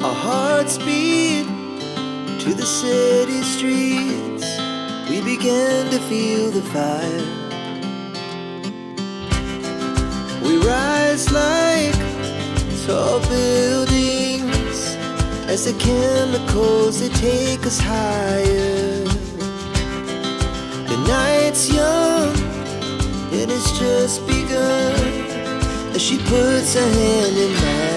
Our hearts beat to the city streets. We began to feel the fire. We rise like tall buildings as the chemicals, they take us higher. The night's young, it has just begun as she puts her hand in mine.